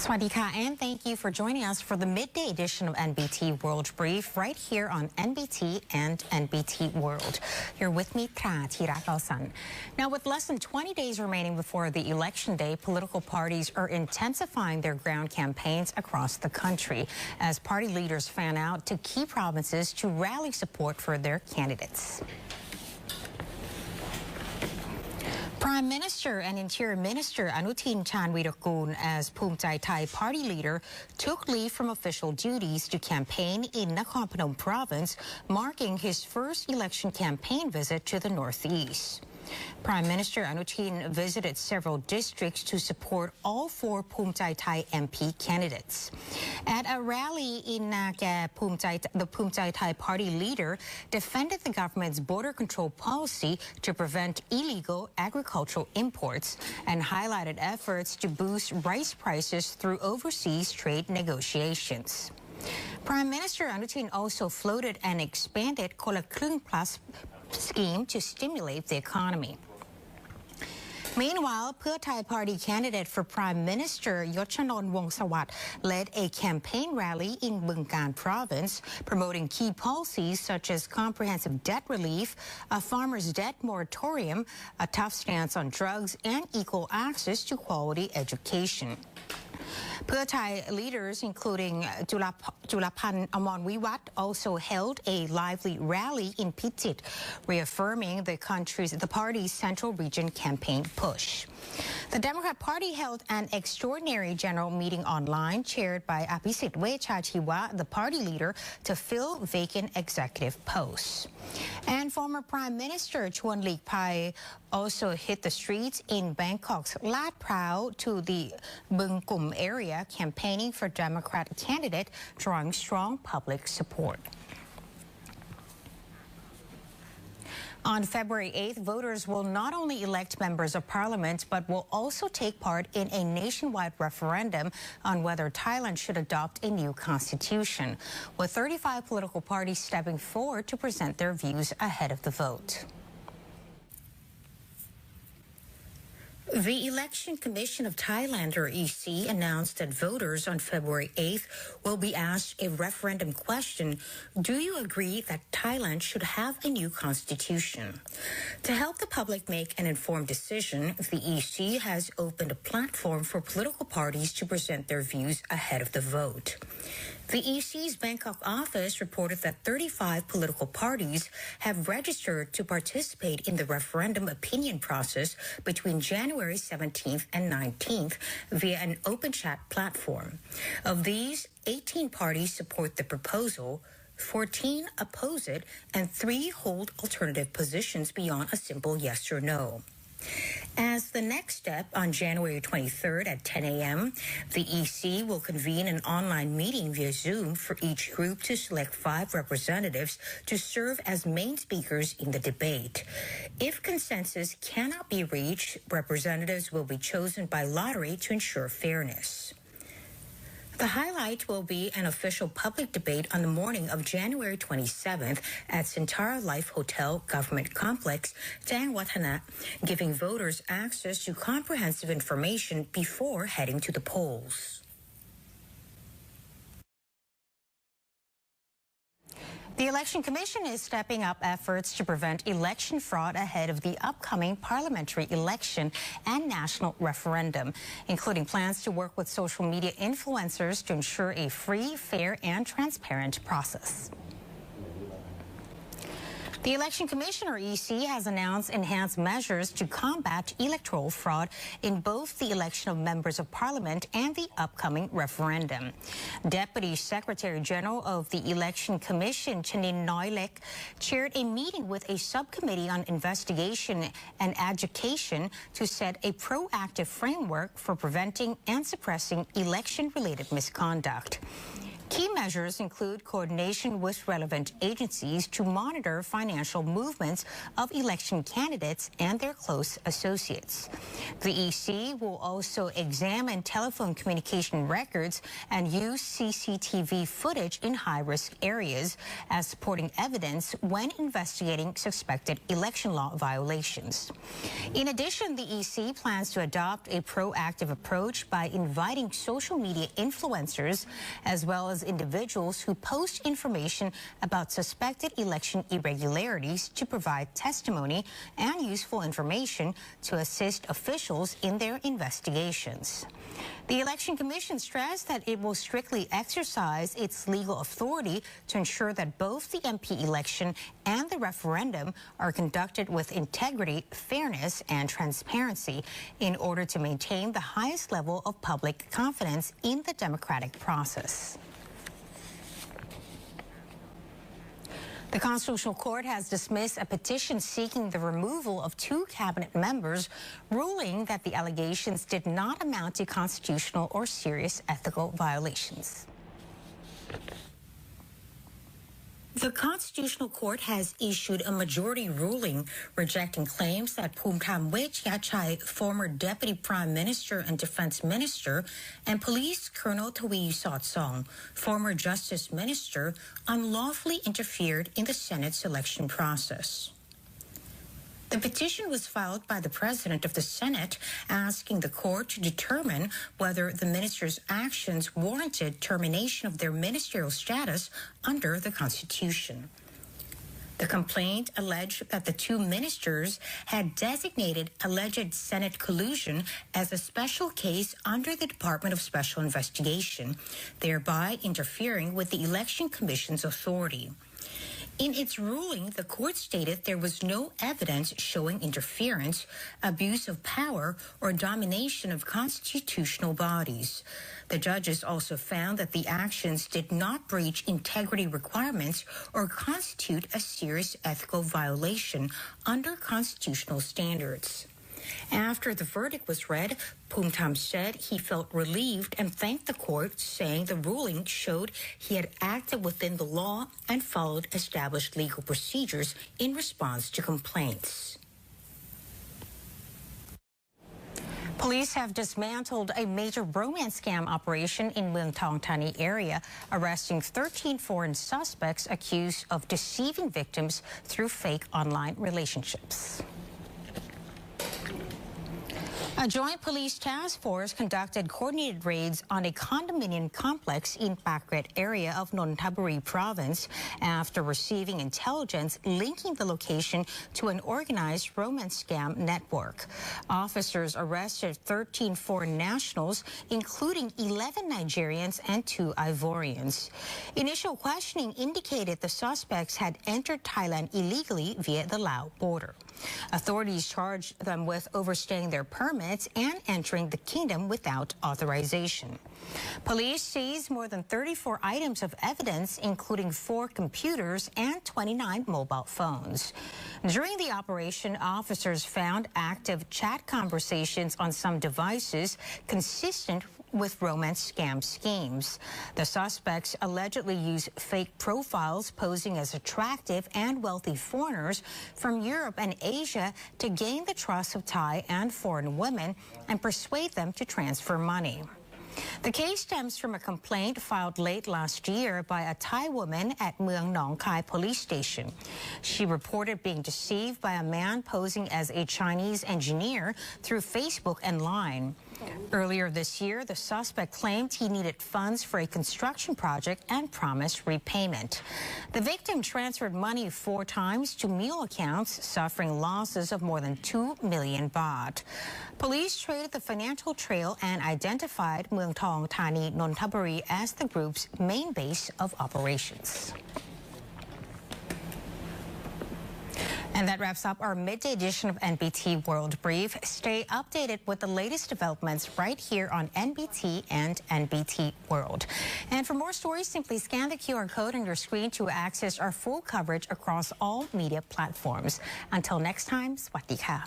Swadika, and thank you for joining us for the midday edition of NBT World Brief right here on NBT and NBT World. You're with me, CRACKDOWN. Now, with less than 20 days remaining before the election day, political parties are intensifying their ground campaigns across the country as party leaders fan out to key provinces to rally support for their candidates. Prime Minister and Interior Minister Anutin Chanvirakul, as Phum Chai Thai party leader, took leave from official duties to campaign in Nakhon Phanom province, marking his first election campaign visit to the northeast. Prime Minister Anutin visited several districts to support all four Phum Chai Thai MP candidates. At a rally in Naga, the Phum Chai Thai party leader defended the government's border control policy to prevent illegal agricultural imports and highlighted efforts to boost rice prices through overseas trade negotiations. Prime Minister Anutin also floated an expanded Kola Krung Plus scheme to stimulate the economy. Meanwhile, Pheu Thai party candidate for Prime Minister Yochanon Wongsawat led a campaign rally in Bungkan province, promoting key policies such as comprehensive debt relief, a farmer's debt moratorium, a tough stance on drugs, and equal access to quality education. Pheu Thai leaders, including Julapan Amonwiwat, also held a lively rally in Phichit, reaffirming the party's Central Region campaign push. The Democrat Party held an extraordinary general meeting online, chaired by Apisit Wechachiwa, the party leader, to fill vacant executive posts. And former Prime Minister Chuan Lik Pai also hit the streets in Bangkok's Lat Prao to the Bung Kum area, campaigning for Democrat candidate, drawing strong public support. On February 8th, voters will not only elect members of parliament, but will also take part in a nationwide referendum on whether Thailand should adopt a new constitution, with 35 political parties stepping forward to present their views ahead of the vote. The Election Commission of Thailand, or EC, announced that voters on February 8th will be asked a referendum question: do you agree that Thailand should have a new constitution? To help the public make an informed decision, the EC has opened a platform for political parties to present their views ahead of the vote. The EC's Bangkok office reported that 35 political parties have registered to participate in the referendum opinion process between January 17th and 19th via an open chat platform. Of these, 18 parties support the proposal, 14 oppose it, and 3 hold alternative positions beyond a simple yes or no. As the next step, on January 23rd at 10 a.m., the EC will convene an online meeting via Zoom for each group to select 5 representatives to serve as main speakers in the debate. If consensus cannot be reached, representatives will be chosen by lottery to ensure fairness. The highlight will be an official public debate on the morning of January 27th at Sentara Life Hotel Government Complex, Jang Watana, giving voters access to comprehensive information before heading to the polls. The Election Commission is stepping up efforts to prevent election fraud ahead of the upcoming parliamentary election and national referendum, including plans to work with social media influencers to ensure a free, fair, and transparent process. The Election Commission, or EC, has announced enhanced measures to combat electoral fraud in both the election of members of parliament and the upcoming referendum. Deputy Secretary General of the Election Commission, Chanin Noilek, chaired a meeting with a subcommittee on investigation and education to set a proactive framework for preventing and suppressing election-related misconduct. Key measures include coordination with relevant agencies to monitor financial movements of election candidates and their close associates. The EC will also examine telephone communication records and use CCTV footage in high-risk areas as supporting evidence when investigating suspected election law violations. In addition, the EC plans to adopt a proactive approach by inviting social media influencers as well as individuals who post information about suspected election irregularities to provide testimony and useful information to assist officials in their investigations. The Election Commission stressed that it will strictly exercise its legal authority to ensure that both the MP election and the referendum are conducted with integrity, fairness, and transparency in order to maintain the highest level of public confidence in the democratic process. The Constitutional Court has dismissed a petition seeking the removal of 2 cabinet members, ruling that the allegations did not amount to constitutional or serious ethical violations. The Constitutional Court has issued a majority ruling rejecting claims that Phumtham Wechayachai, former Deputy Prime Minister and Defense Minister, and Police Colonel Thong, former Justice Minister, unlawfully interfered in the Senate selection process. The petition was filed by the President of the Senate asking the court to determine whether the ministers' actions warranted termination of their ministerial status under the Constitution. The complaint alleged that the 2 ministers had designated alleged Senate collusion as a special case under the Department of Special Investigation, thereby interfering with the Election Commission's authority. In its ruling, the court stated there was no evidence showing interference, abuse of power, or domination of constitutional bodies. The judges also found that the actions did not breach integrity requirements or constitute a serious ethical violation under constitutional standards. After the verdict was read, Phumtham said he felt relieved and thanked the court, saying the ruling showed he had acted within the law and followed established legal procedures in response to complaints. Police have dismantled a major romance scam operation in MUANG, THANI area, arresting 13 foreign suspects accused of deceiving victims through fake online relationships. A joint police task force conducted coordinated raids on a condominium complex in Pakret area of Nonthaburi province after receiving intelligence linking the location to an organized romance scam network. Officers arrested 13 foreign nationals, including 11 Nigerians and 2 Ivorians. Initial questioning indicated the suspects had entered Thailand illegally via the Lao border. Authorities charged them with overstaying their permits and entering the kingdom without authorization. Police seized more than 34 items of evidence, including 4 computers and 29 mobile phones. During the operation, officers found active chat conversations on some devices consistent with romance scam schemes. The suspects allegedly use fake profiles posing as attractive and wealthy foreigners from Europe and Asia to gain the trust of Thai and foreign women and persuade them to transfer money. The case stems from a complaint filed late last year by a Thai woman at Muang Nong Khai police station. She reported being deceived by a man posing as a Chinese engineer through Facebook and Line. Earlier this year, the suspect claimed he needed funds for a construction project and promised repayment. The victim transferred money 4 times to mule accounts, suffering losses of more than 2 million baht. Police traced the financial trail and identified Muang Thong, Thani, Nonthaburi as the group's main base of operations. And that wraps up our midday edition of NBT World Brief. Stay updated with the latest developments right here on NBT and NBT World. And for more stories, simply scan the QR code on your screen to access our full coverage across all media platforms. Until next time, Sawasdee ka.